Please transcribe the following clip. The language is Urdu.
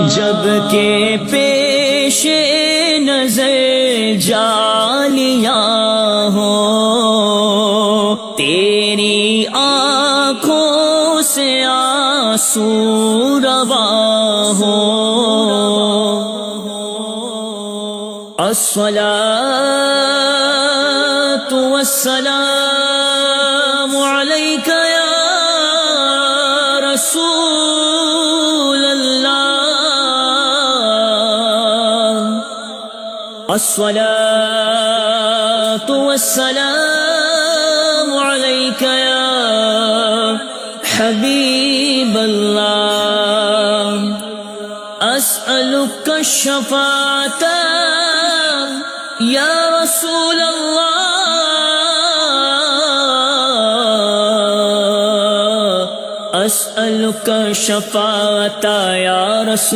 جب کہ پیش نظر جالیاں ہو، تیری آنکھوں سے آنسو رواں ہو۔ الصلاۃ والسلام علیک یا رسول اللہ، الصلاۃ والسلام علیک یا حبیب اللہ، اسألک الشفاعۃ یا رسول اللہ، اسألک الشفاعۃ یا رسول